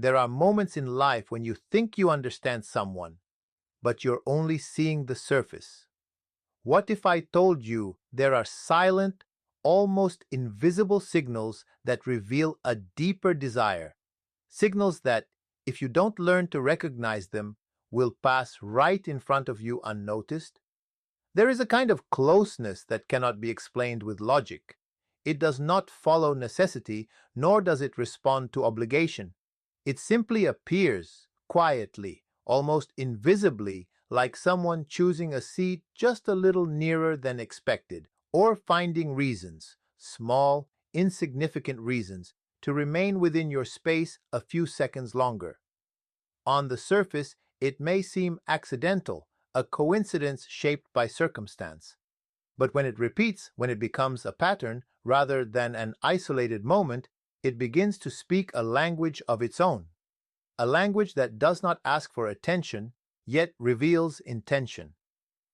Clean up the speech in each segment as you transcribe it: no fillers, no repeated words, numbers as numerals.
There are moments in life when you think you understand someone, but you're only seeing the surface. What if I told you there are silent, almost invisible signals that reveal a deeper desire? Signals that, if you don't learn to recognize them, will pass right in front of you unnoticed? There is a kind of closeness that cannot be explained with logic. It does not follow necessity, nor does it respond to obligation. It simply appears, quietly, almost invisibly, like someone choosing a seat just a little nearer than expected, or finding reasons, small, insignificant reasons, to remain within your space a few seconds longer. On the surface, it may seem accidental, a coincidence shaped by circumstance. But when it repeats, when it becomes a pattern rather than an isolated moment, it begins to speak a language of its own. A language that does not ask for attention, yet reveals intention.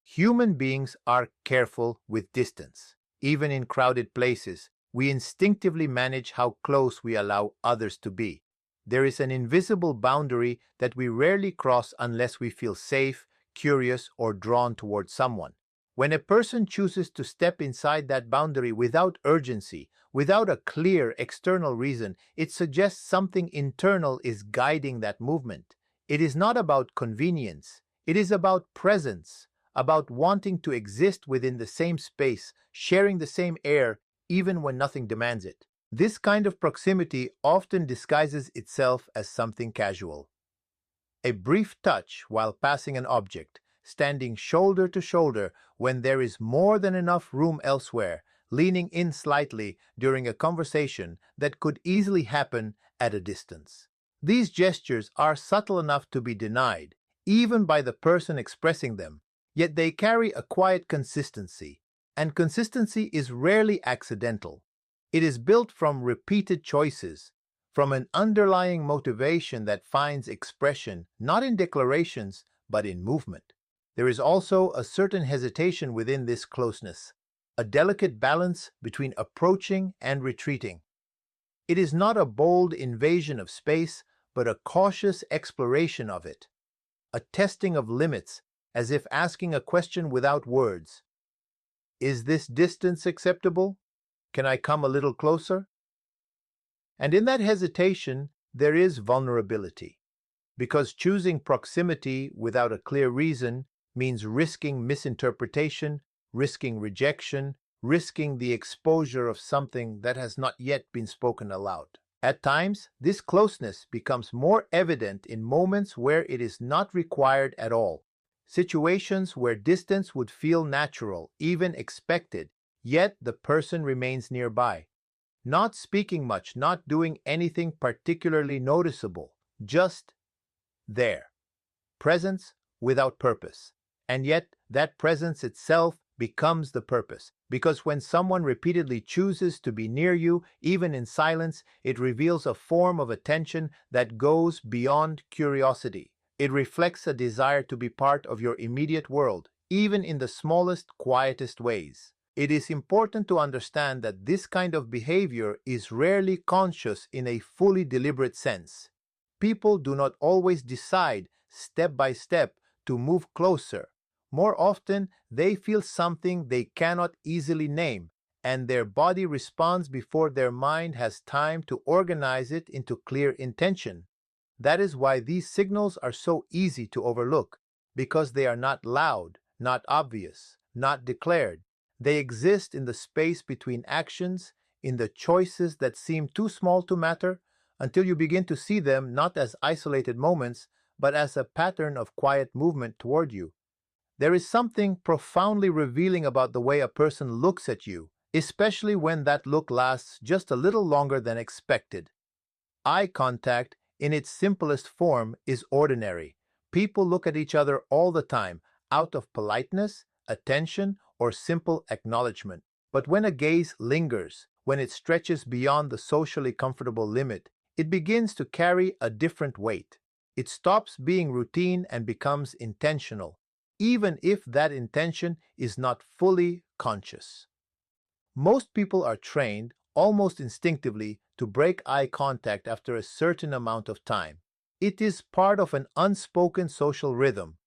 Human beings are careful with distance. Even in crowded places, we instinctively manage how close we allow others to be. There is an invisible boundary that we rarely cross unless we feel safe, curious, or drawn toward someone. When a person chooses to step inside that boundary without urgency, without a clear external reason, it suggests something internal is guiding that movement. It is not about convenience. It is about presence, about wanting to exist within the same space, sharing the same air, even when nothing demands it. This kind of proximity often disguises itself as something casual. A brief touch while passing an object, standing shoulder to shoulder when there is more than enough room elsewhere, leaning in slightly during a conversation that could easily happen at a distance. These gestures are subtle enough to be denied, even by the person expressing them, yet they carry a quiet consistency, and consistency is rarely accidental. It is built from repeated choices, from an underlying motivation that finds expression not in declarations but in movement. There is also a certain hesitation within this closeness, a delicate balance between approaching and retreating. It is not a bold invasion of space, but a cautious exploration of it, a testing of limits, as if asking a question without words. Is this distance acceptable? Can I come a little closer? And in that hesitation, there is vulnerability, because choosing proximity without a clear reason means risking misinterpretation, risking rejection, risking the exposure of something that has not yet been spoken aloud. At times, this closeness becomes more evident in moments where it is not required at all, situations where distance would feel natural, even expected, yet the person remains nearby. Not speaking much, not doing anything particularly noticeable, just there. Presence without purpose. And yet, that presence itself becomes the purpose, because when someone repeatedly chooses to be near you, even in silence, it reveals a form of attention that goes beyond curiosity. It reflects a desire to be part of your immediate world, even in the smallest, quietest ways. It is important to understand that this kind of behavior is rarely conscious in a fully deliberate sense. People do not always decide, step by step, to move closer. More often, they feel something they cannot easily name, and their body responds before their mind has time to organize it into clear intention. That is why these signals are so easy to overlook, because they are not loud, not obvious, not declared. They exist in the space between actions, in the choices that seem too small to matter, until you begin to see them not as isolated moments, but as a pattern of quiet movement toward you. There is something profoundly revealing about the way a person looks at you, especially when that look lasts just a little longer than expected. Eye contact, in its simplest form, is ordinary. People look at each other all the time, out of politeness, attention, or simple acknowledgement. But when a gaze lingers, when it stretches beyond the socially comfortable limit, it begins to carry a different weight. It stops being routine and becomes intentional, even if that intention is not fully conscious. Most people are trained, almost instinctively to break eye contact after a certain amount of time. It is part of an unspoken social rhythm.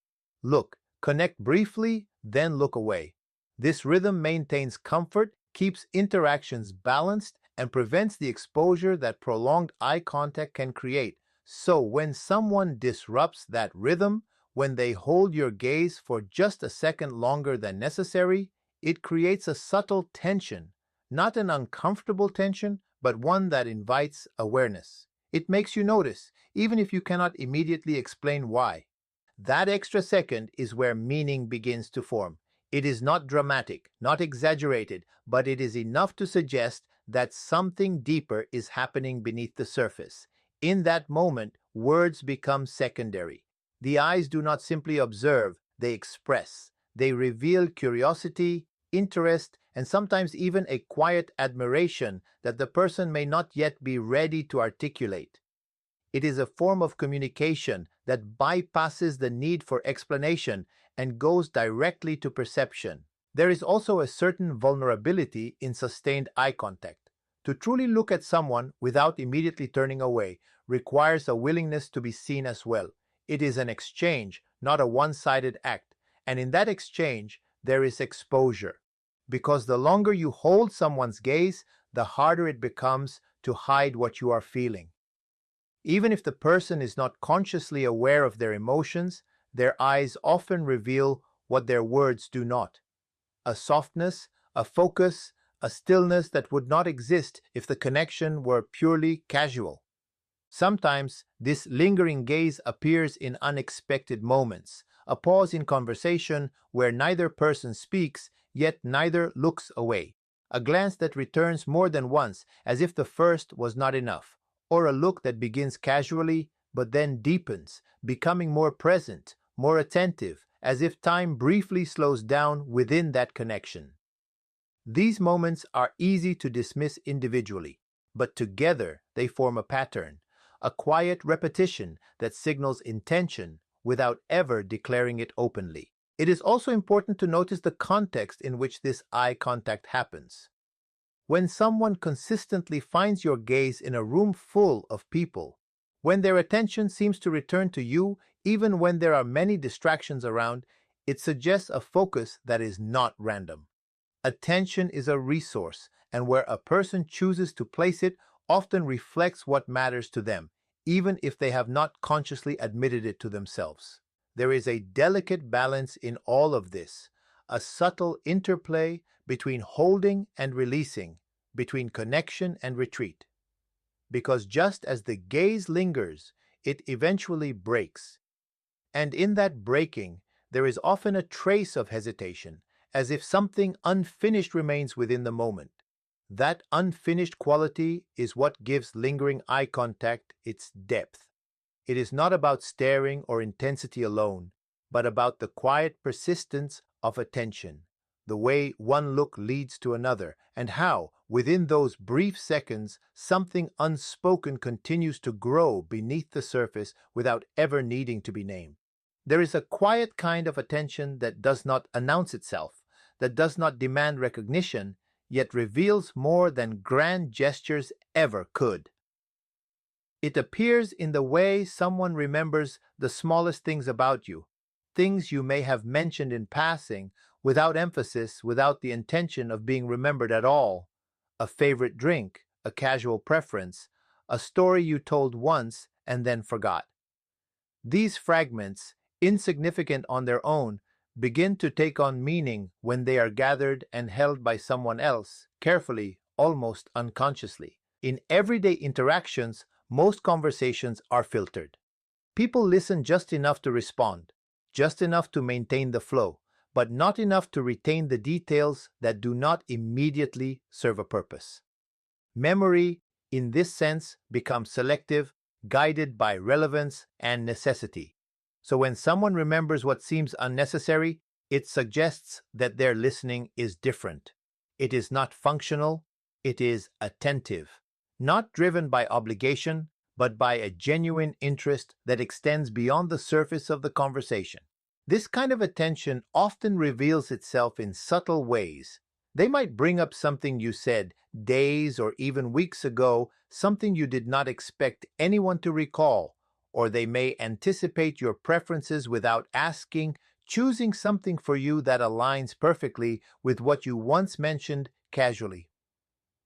Look, connect briefly, then look away. This rhythm maintains comfort, keeps interactions balanced, and prevents the exposure that prolonged eye contact can create. So, when someone disrupts that rhythm, when they hold your gaze for just a second longer than necessary, it creates a subtle tension, not an uncomfortable tension, but one that invites awareness. It makes you notice, even if you cannot immediately explain why. That extra second is where meaning begins to form. It is not dramatic, not exaggerated, but it is enough to suggest that something deeper is happening beneath the surface. In that moment, words become secondary. The eyes do not simply observe, they express. They reveal curiosity, interest, and sometimes even a quiet admiration that the person may not yet be ready to articulate. It is a form of communication that bypasses the need for explanation and goes directly to perception. There is also a certain vulnerability in sustained eye contact. To truly look at someone without immediately turning away requires a willingness to be seen as well. It is an exchange, not a one-sided act, and in that exchange, there is exposure. Because the longer you hold someone's gaze, the harder it becomes to hide what you are feeling. Even if the person is not consciously aware of their emotions, their eyes often reveal what their words do not. A softness, a focus, a stillness that would not exist if the connection were purely casual. Sometimes this lingering gaze appears in unexpected moments, a pause in conversation where neither person speaks, yet neither looks away. A glance that returns more than once, as if the first was not enough, or a look that begins casually but then deepens, becoming more present, more attentive, as if time briefly slows down within that connection. These moments are easy to dismiss individually, but together they form a pattern, a quiet repetition that signals intention without ever declaring it openly. It is also important to notice the context in which this eye contact happens. When someone consistently finds your gaze in a room full of people, when their attention seems to return to you even when there are many distractions around, it suggests a focus that is not random. Attention is a resource, and where a person chooses to place it often reflects what matters to them, even if they have not consciously admitted it to themselves. There is a delicate balance in all of this, a subtle interplay between holding and releasing, between connection and retreat. Because just as the gaze lingers, it eventually breaks. And in that breaking, there is often a trace of hesitation, as if something unfinished remains within the moment. That unfinished quality is what gives lingering eye contact its depth. It is not about staring or intensity alone, but about the quiet persistence of attention, the way one look leads to another, and how, within those brief seconds, something unspoken continues to grow beneath the surface without ever needing to be named. There is a quiet kind of attention that does not announce itself, that does not demand recognition, yet reveals more than grand gestures ever could. It appears in the way someone remembers the smallest things about you, things you may have mentioned in passing, without emphasis, without the intention of being remembered at all. A favorite drink, a casual preference, a story you told once and then forgot. These fragments, insignificant on their own, begin to take on meaning when they are gathered and held by someone else, carefully, almost unconsciously. In everyday interactions, most conversations are filtered. People listen just enough to respond, just enough to maintain the flow, but not enough to retain the details that do not immediately serve a purpose. Memory, in this sense, becomes selective, guided by relevance and necessity. So when someone remembers what seems unnecessary, it suggests that their listening is different. It is not functional, it is attentive, not driven by obligation, but by a genuine interest that extends beyond the surface of the conversation. This kind of attention often reveals itself in subtle ways, They might bring up something you said days or even weeks ago, something you did not expect anyone to recall, or they may anticipate your preferences without asking, choosing something for you that aligns perfectly with what you once mentioned casually.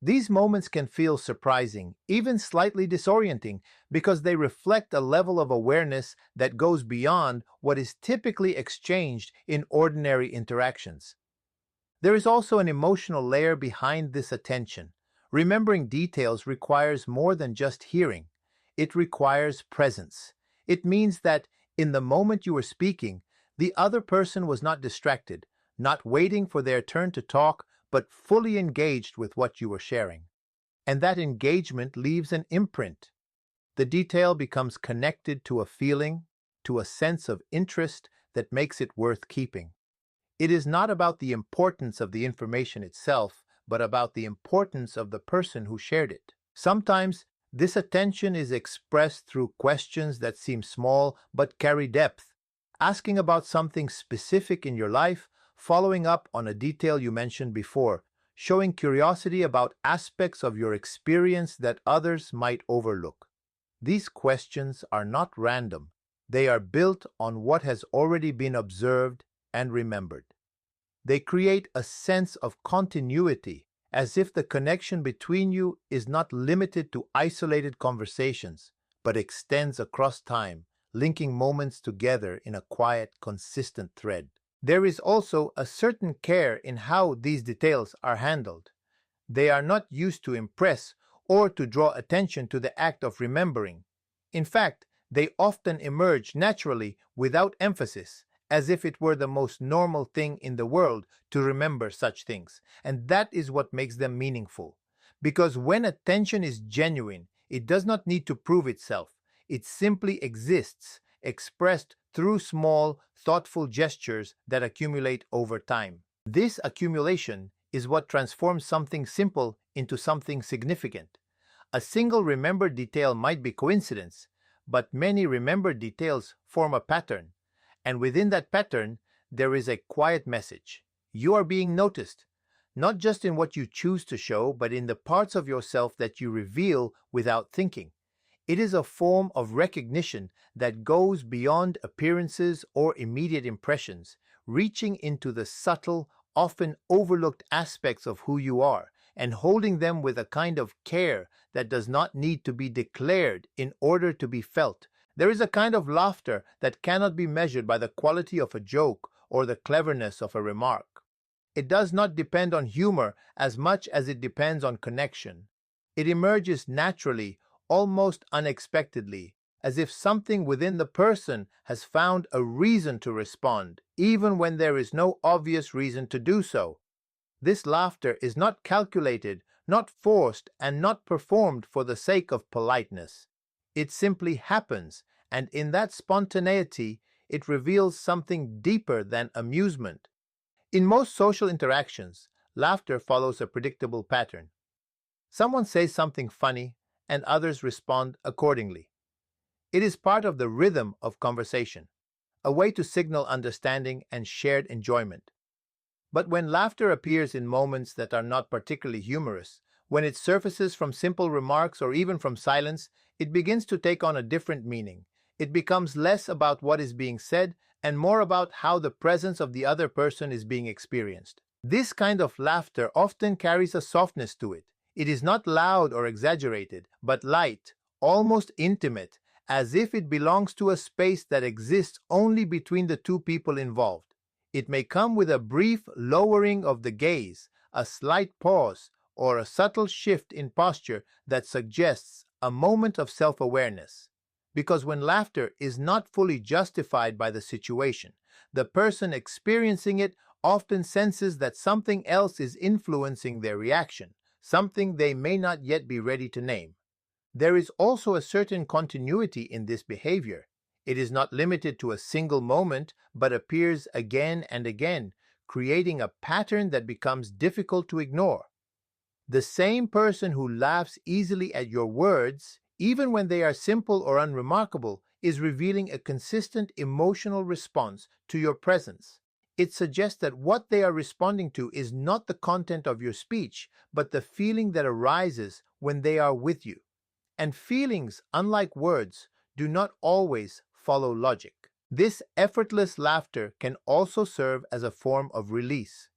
These moments can feel surprising, even slightly disorienting, because they reflect a level of awareness that goes beyond what is typically exchanged in ordinary interactions. There is also an emotional layer behind this attention. Remembering details requires more than just hearing. It requires presence. It means that in the moment you were speaking, the other person was not distracted, not waiting for their turn to talk, but fully engaged with what you were sharing. And that engagement leaves an imprint. The detail becomes connected to a feeling, to a sense of interest that makes it worth keeping. It is not about the importance of the information itself, but about the importance of the person who shared it. Sometimes, this attention is expressed through questions that seem small but carry depth, asking about something specific in your life, following up on a detail you mentioned before, showing curiosity about aspects of your experience that others might overlook. These questions are not random. They are built on what has already been observed and remembered. They create a sense of continuity, as if the connection between you is not limited to isolated conversations, but extends across time, linking moments together in a quiet, consistent thread. There is also a certain care in how these details are handled. They are not used to impress or to draw attention to the act of remembering. In fact, they often emerge naturally without emphasis, as if it were the most normal thing in the world to remember such things. And that is what makes them meaningful. Because when attention is genuine, it does not need to prove itself. It simply exists, expressed through small, thoughtful gestures that accumulate over time. This accumulation is what transforms something simple into something significant. A single remembered detail might be coincidence, but many remembered details form a pattern. And within that pattern, there is a quiet message. You are being noticed, not just in what you choose to show, but in the parts of yourself that you reveal without thinking. It is a form of recognition that goes beyond appearances or immediate impressions, reaching into the subtle, often overlooked aspects of who you are, and holding them with a kind of care that does not need to be declared in order to be felt. There is a kind of laughter that cannot be measured by the quality of a joke or the cleverness of a remark. It does not depend on humor as much as it depends on connection. It emerges naturally, almost unexpectedly, as if something within the person has found a reason to respond, even when there is no obvious reason to do so. This laughter is not calculated, not forced, and not performed for the sake of politeness. It simply happens, and in that spontaneity, it reveals something deeper than amusement. In most social interactions, laughter follows a predictable pattern. Someone says something funny, and others respond accordingly. It is part of the rhythm of conversation, a way to signal understanding and shared enjoyment. But when laughter appears in moments that are not particularly humorous, when it surfaces from simple remarks or even from silence, it begins to take on a different meaning. It becomes less about what is being said and more about how the presence of the other person is being experienced. This kind of laughter often carries a softness to it. It is not loud or exaggerated, but light, almost intimate, as if it belongs to a space that exists only between the two people involved. It may come with a brief lowering of the gaze, a slight pause, or a subtle shift in posture that suggests a moment of self-awareness. Because when laughter is not fully justified by the situation, the person experiencing it often senses that something else is influencing their reaction, something they may not yet be ready to name. There is also a certain continuity in this behavior. It is not limited to a single moment, but appears again and again, creating a pattern that becomes difficult to ignore. The same person who laughs easily at your words, even when they are simple or unremarkable, is revealing a consistent emotional response to your presence. It suggests that what they are responding to is not the content of your speech, but the feeling that arises when they are with you. And feelings, unlike words, do not always follow logic. This effortless laughter can also serve as a form of release.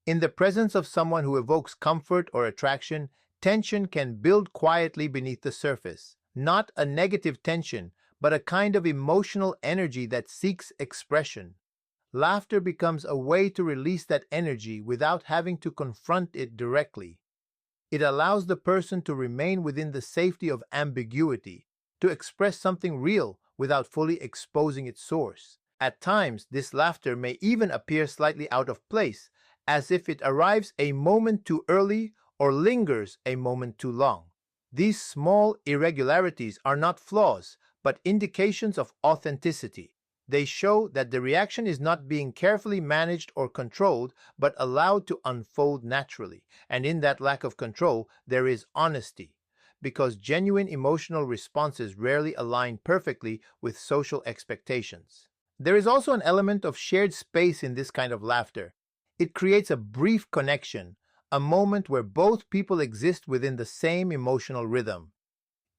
In the presence of someone who evokes comfort or attraction, tension can build quietly beneath the surface. Not a negative tension, but a kind of emotional energy that seeks expression. Laughter becomes a way to release that energy without having to confront it directly. It allows the person to remain within the safety of ambiguity, to express something real without fully exposing its source. At times, this laughter may even appear slightly out of place, as if it arrives a moment too early or lingers a moment too long. These small irregularities are not flaws, but indications of authenticity. They show that the reaction is not being carefully managed or controlled, but allowed to unfold naturally. And in that lack of control, there is honesty, because genuine emotional responses rarely align perfectly with social expectations. There is also an element of shared space in this kind of laughter. It creates a brief connection, a moment where both people exist within the same emotional rhythm.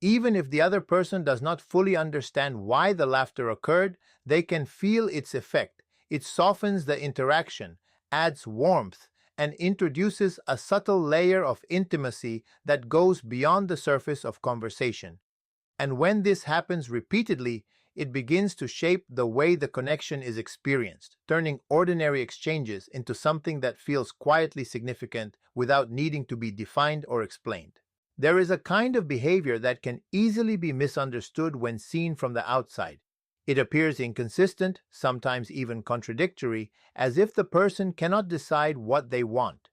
Even if the other person does not fully understand why the laughter occurred, they can feel its effect. It softens the interaction, adds warmth, and introduces a subtle layer of intimacy that goes beyond the surface of conversation. And when this happens repeatedly, it begins to shape the way the connection is experienced, turning ordinary exchanges into something that feels quietly significant without needing to be defined or explained. There is a kind of behavior that can easily be misunderstood when seen from the outside. It appears inconsistent, sometimes even contradictory, as if the person cannot decide what they want.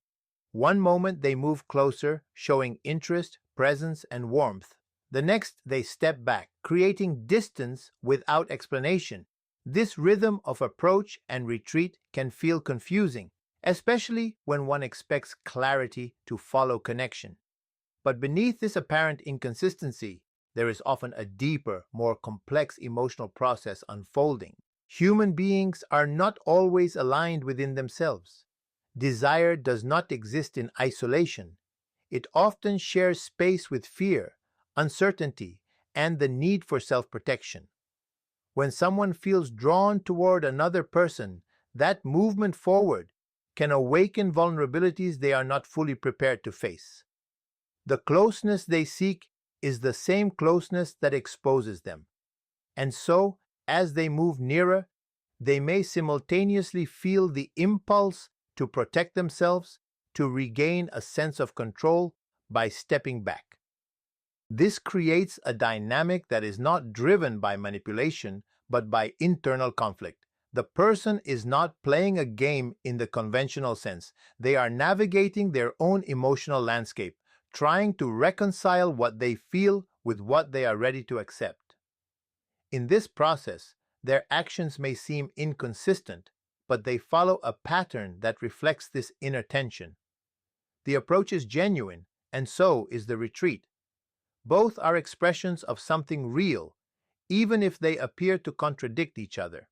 One moment they move closer, showing interest, presence, and warmth. The next they step back, creating distance without explanation. This rhythm of approach and retreat can feel confusing, especially when one expects clarity to follow connection. But beneath this apparent inconsistency, there is often a deeper, more complex emotional process unfolding. Human beings are not always aligned within themselves. Desire does not exist in isolation. It often shares space with fear, uncertainty, and the need for self-protection. When someone feels drawn toward another person, that movement forward can awaken vulnerabilities they are not fully prepared to face. The closeness they seek is the same closeness that exposes them. And so, as they move nearer, they may simultaneously feel the impulse to protect themselves, to regain a sense of control by stepping back. This creates a dynamic that is not driven by manipulation, but by internal conflict. The person is not playing a game in the conventional sense. They are navigating their own emotional landscape, trying to reconcile what they feel with what they are ready to accept. In this process, their actions may seem inconsistent, but they follow a pattern that reflects this inner tension. The approach is genuine, and so is the retreat. Both are expressions of something real, even if they appear to contradict each other.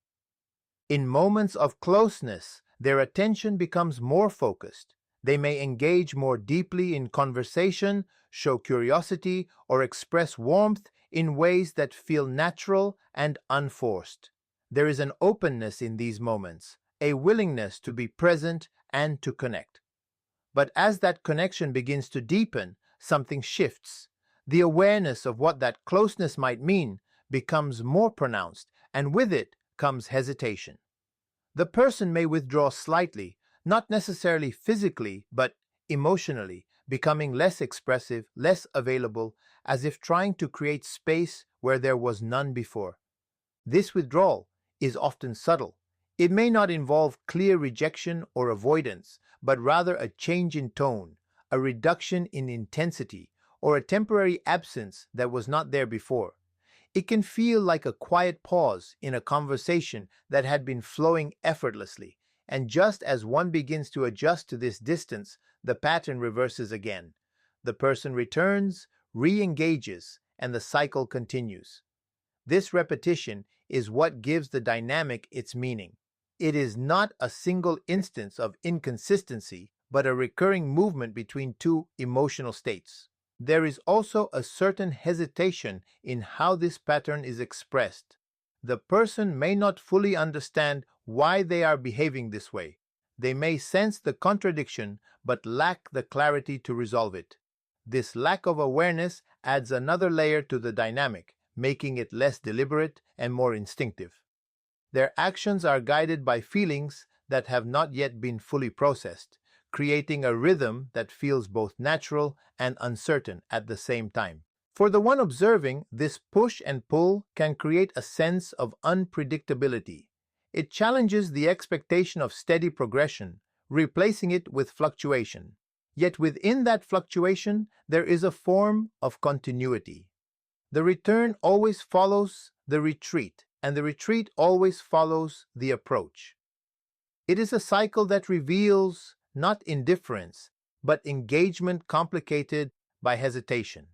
In moments of closeness, their attention becomes more focused. They may engage more deeply in conversation, show curiosity, or express warmth in ways that feel natural and unforced. There is an openness in these moments, a willingness to be present and to connect. But as that connection begins to deepen, something shifts. The awareness of what that closeness might mean becomes more pronounced, and with it comes hesitation. The person may withdraw slightly, not necessarily physically, but emotionally, becoming less expressive, less available, as if trying to create space where there was none before. This withdrawal is often subtle. It may not involve clear rejection or avoidance, but rather a change in tone, a reduction in intensity, or a temporary absence that was not there before. It can feel like a quiet pause in a conversation that had been flowing effortlessly, and just as one begins to adjust to this distance, the pattern reverses again. The person returns, re-engages, and the cycle continues. This repetition is what gives the dynamic its meaning. It is not a single instance of inconsistency, but a recurring movement between two emotional states. There is also a certain hesitation in how this pattern is expressed. The person may not fully understand why they are behaving this way. They may sense the contradiction but lack the clarity to resolve it. This lack of awareness adds another layer to the dynamic, making it less deliberate and more instinctive. Their actions are guided by feelings that have not yet been fully processed, creating a rhythm that feels both natural and uncertain at the same time. For the one observing, this push and pull can create a sense of unpredictability. It challenges the expectation of steady progression, replacing it with fluctuation. Yet within that fluctuation, there is a form of continuity. The return always follows the retreat, and the retreat always follows the approach. It is a cycle that reveals not indifference, but engagement complicated by hesitation.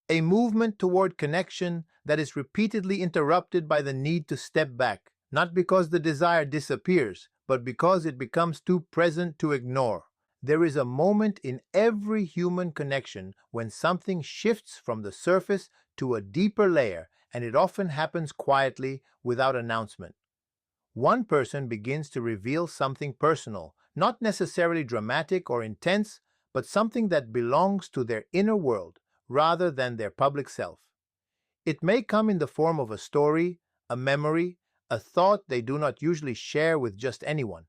A movement toward connection that is repeatedly interrupted by the need to step back, not because the desire disappears, but because it becomes too present to ignore. There is a moment in every human connection when something shifts from the surface to a deeper layer, and it often happens quietly without announcement. One person begins to reveal something personal, not necessarily dramatic or intense, but something that belongs to their inner world rather than their public self. It may come in the form of a story, a memory, a thought they do not usually share with just anyone.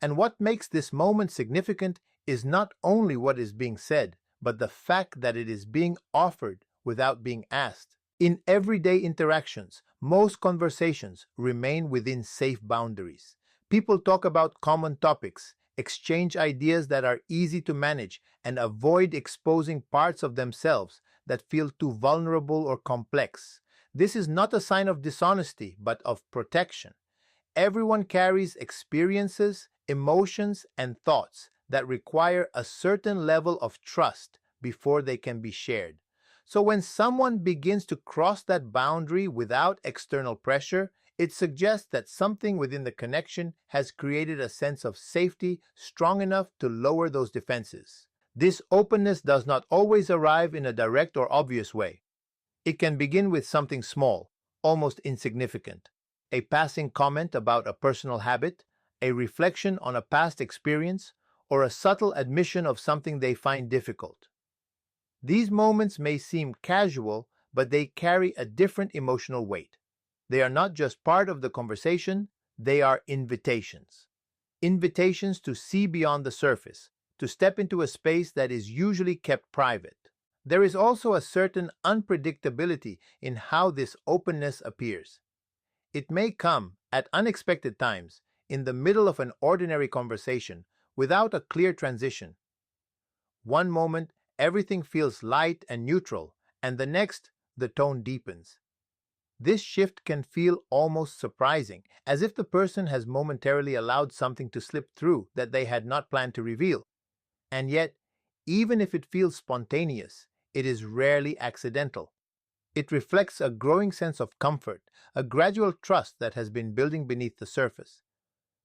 And what makes this moment significant is not only what is being said, but the fact that it is being offered without being asked. In everyday interactions, most conversations remain within safe boundaries. People talk about common topics, exchange ideas that are easy to manage, and avoid exposing parts of themselves that feel too vulnerable or complex. This is not a sign of dishonesty, but of protection. Everyone carries experiences, emotions, and thoughts that require a certain level of trust before they can be shared. So when someone begins to cross that boundary without external pressure, it suggests that something within the connection has created a sense of safety strong enough to lower those defenses. This openness does not always arrive in a direct or obvious way. It can begin with something small, almost insignificant. A passing comment about a personal habit, a reflection on a past experience, or a subtle admission of something they find difficult. These moments may seem casual, but they carry a different emotional weight. They are not just part of the conversation, they are invitations. Invitations to see beyond the surface, to step into a space that is usually kept private. There is also a certain unpredictability in how this openness appears. It may come at unexpected times, in the middle of an ordinary conversation, without a clear transition. One moment, everything feels light and neutral, and the next, the tone deepens. This shift can feel almost surprising, as if the person has momentarily allowed something to slip through that they had not planned to reveal. And yet, even if it feels spontaneous, it is rarely accidental. It reflects a growing sense of comfort, a gradual trust that has been building beneath the surface.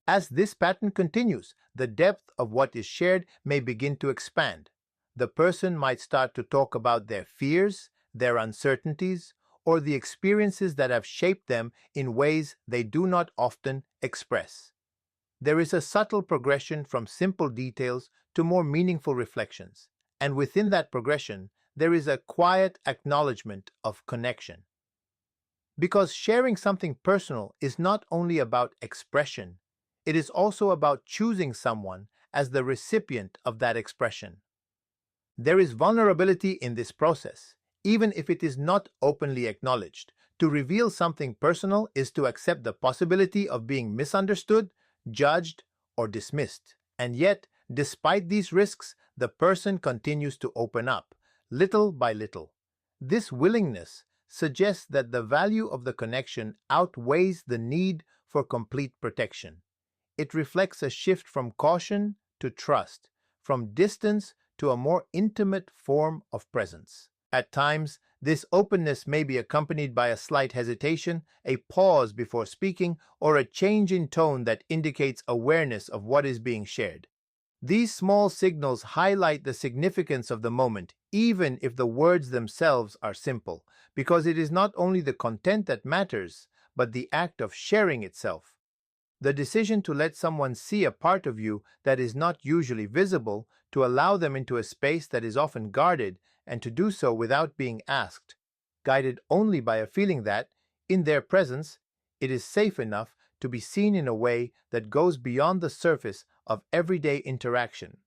As this pattern continues, the depth of what is shared may begin to expand. The person might start to talk about their fears, their uncertainties, or the experiences that have shaped them in ways they do not often express. There is a subtle progression from simple details to more meaningful reflections, and within that progression, there is a quiet acknowledgement of connection. Because sharing something personal is not only about expression, it is also about choosing someone as the recipient of that expression. There is vulnerability in this process, even if it is not openly acknowledged. To reveal something personal is to accept the possibility of being misunderstood, judged, or dismissed. And yet, despite these risks, the person continues to open up, little by little. This willingness suggests that the value of the connection outweighs the need for complete protection. It reflects a shift from caution to trust, from distance to a more intimate form of presence. At times, This openness may be accompanied by a slight hesitation, a pause before speaking, or a change in tone that indicates awareness of what is being shared. These small signals highlight the significance of the moment, even if the words themselves are simple, because it is not only the content that matters, but the act of sharing itself. The decision to let someone see a part of you that is not usually visible, to allow them into a space that is often guarded, and to do so without being asked, guided only by a feeling that, in their presence, it is safe enough to be seen in a way that goes beyond the surface of everyday interaction.